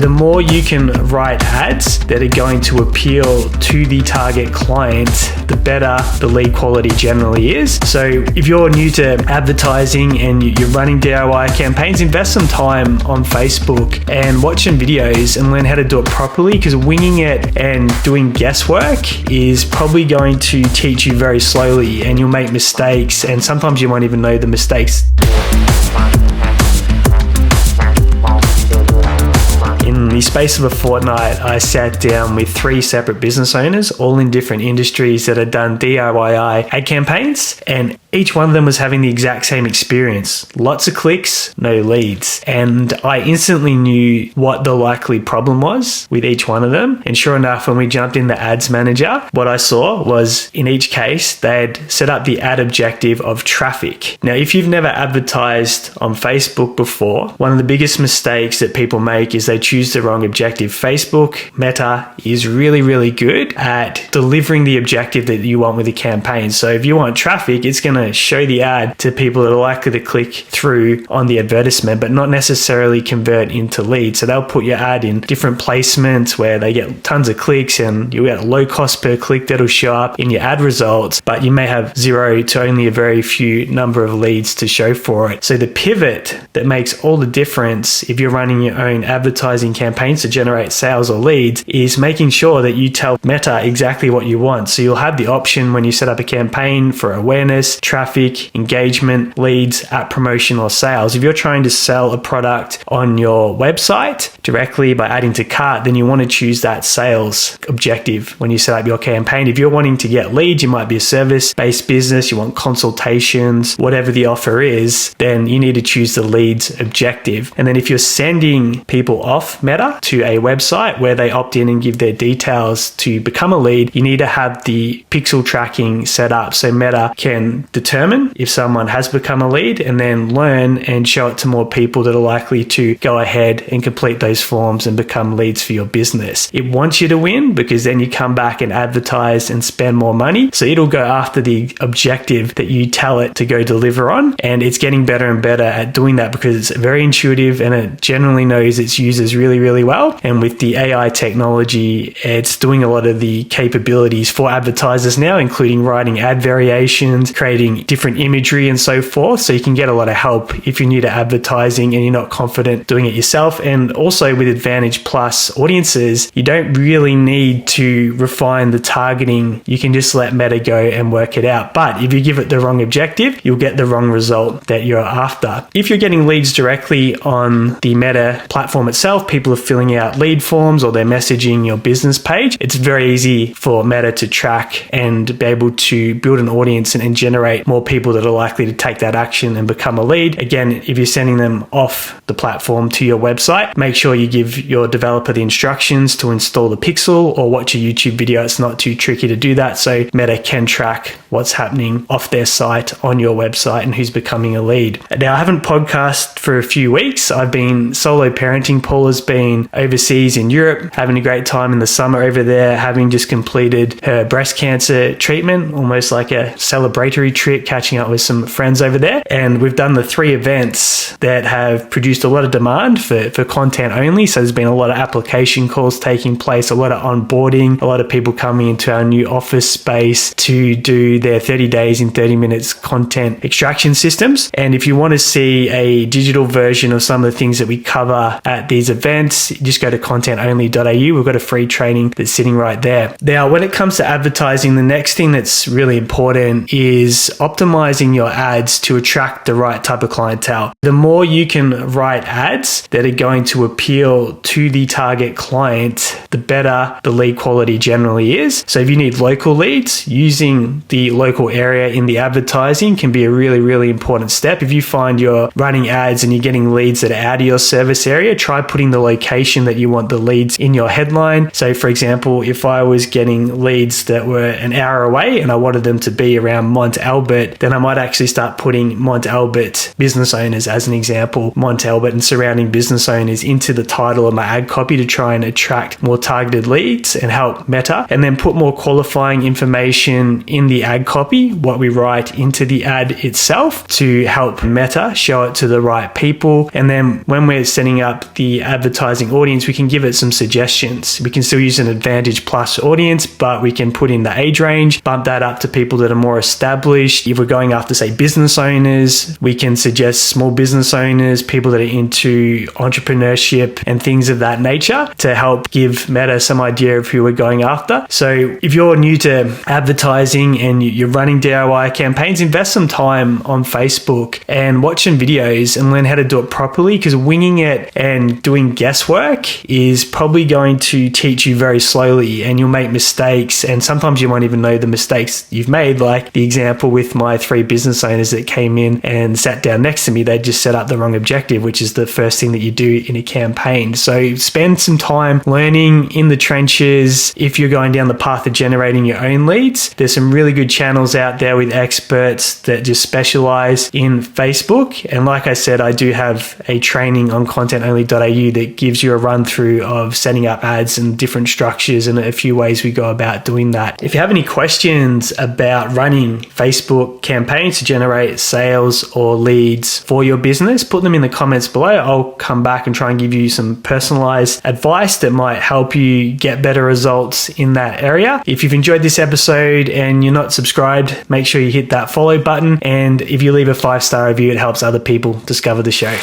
The more you can write ads that are going to appeal to the target client, the better the lead quality generally is. So if you're new to advertising and you're running DIY campaigns, invest some time on Facebook and watch some videos and learn how to do it properly, because winging it and doing guesswork is probably going to teach you very slowly, and you'll make mistakes, and sometimes you won't even know the mistakes. In the space of a fortnight, I sat down with 3 separate business owners, all in different industries, that had done DIY ad campaigns, and each one of them was having the exact same experience. Lots of clicks, no leads. And I instantly knew what the likely problem was with each one of them. And sure enough, when we jumped in the ads manager, what I saw was, in each case, they'd set up the ad objective of traffic. Now, if you've never advertised on Facebook before, one of the biggest mistakes that people make is they choose the wrong objective. Facebook, Meta, is really, really good at delivering the objective that you want with a campaign. So if you want traffic, it's going to show the ad to people that are likely to click through on the advertisement, but not necessarily convert into leads. So they'll put your ad in different placements where they get tons of clicks, and you get a low cost per click that'll show up in your ad results, but you may have 0 to only a very few number of leads to show for it. So the pivot that makes all the difference if you're running your own advertising campaigns to generate sales or leads is making sure that you tell Meta exactly what you want. So you'll have the option when you set up a campaign for awareness, traffic, engagement, leads, app promotion, or sales. If you're trying to sell a product on your website directly by adding to cart, then you want to choose that sales objective when you set up your campaign. If you're wanting to get leads, you might be a service-based business, you want consultations, whatever the offer is, then you need to choose the leads objective. And then if you're sending people off Meta to a website where they opt in and give their details to become a lead, you need to have the pixel tracking set up so Meta can determine if someone has become a lead and then learn and show it to more people that are likely to go ahead and complete those forms and become leads for your business. It wants you to win because then you come back and advertise and spend more money. So it'll go after the objective that you tell it to go deliver on. And it's getting better and better at doing that because it's very intuitive and it generally knows its users really, really well. And with the AI technology, it's doing a lot of the capabilities for advertisers now, including writing ad variations, creating different imagery and so forth. So you can get a lot of help if you're new to advertising and you're not confident doing it yourself. And also with Advantage Plus audiences, you don't really need to refine the targeting. You can just let Meta go and work it out. But if you give it the wrong objective, you'll get the wrong result that you're after. If you're getting leads directly on the Meta platform itself, people are filling out lead forms or they're messaging your business page, it's very easy for Meta to track and be able to build an audience and generate more people that are likely to take that action and become a lead. Again, if you're sending them off the platform to your website, make sure you give your developer the instructions to install the pixel or watch a YouTube video. It's not too tricky to do that, so Meta can track what's happening off their site on your website and who's becoming a lead. Now, I haven't podcasted for a few weeks. I've been solo parenting. Paula's been overseas in Europe, having a great time in the summer over there, having just completed her breast cancer treatment, almost like a celebratory trip, catching up with some friends over there. And we've done the 3 events that have produced a lot of demand for content only. So there's been a lot of application calls taking place, a lot of onboarding, a lot of people coming into our new office space to do their 30 days in 30 minutes content extraction systems. And if you want to see a digital version of some of the things that we cover at these events, just go to contentonly.au. We've got a free training that's sitting right there. Now, when it comes to advertising, the next thing that's really important is optimizing your ads to attract the right type of clientele. The more you can write ads that are going to appeal to the target client, the better the lead quality generally is. So if you need local leads, using the local area in the advertising can be a really, really important step. If you find you're running ads and you're getting leads that are out of your service area, try putting the location that you want the leads in your headline. So for example, if I was getting leads that were an hour away and I wanted them to be around Mont Albert, then I might actually start putting Mont Albert business owners as an example, Mont Albert and surrounding business owners into the title of my ad copy to try and attract more targeted leads and help Meta, and then put more qualifying information in the ad copy, what we write into the ad itself, to help Meta show it to the right people. And then when we're setting up the advertising audience, we can give it some suggestions. We can still use an Advantage Plus audience, but we can put in the age range, bump that up to people that are more established. If we're going after, say, business owners, we can suggest small business owners, people that are into entrepreneurship and things of that nature, to help give Meta some idea of who we're going after. So if you're new to advertising and you're running DIY campaigns, invest some time on Facebook and watch some videos and learn how to do it properly, because winging it and doing guesswork is probably going to teach you very slowly, and you'll make mistakes, and sometimes you won't even know the mistakes you've made, like the example with my 3 business owners that came in and sat down next to me. They just set up the wrong objective, which is the first thing that you do in a campaign. So spend some time learning in the trenches. If you're going down the path of generating your own leads, there's some really good channels out there with experts that just specialize in Facebook. And like I said, I do have a training on contentonly.au that gives you a run through of setting up ads and different structures and a few ways we go about doing that. If you have any questions about running Facebook campaigns to generate sales or leads for your business, put them in the comments below. I'll come back and try and give you some personalized advice that might help you get better results in that area. If you've enjoyed this episode and you're not subscribed, make sure you hit that follow button. And if you leave a 5-star review, it helps other people discover the show.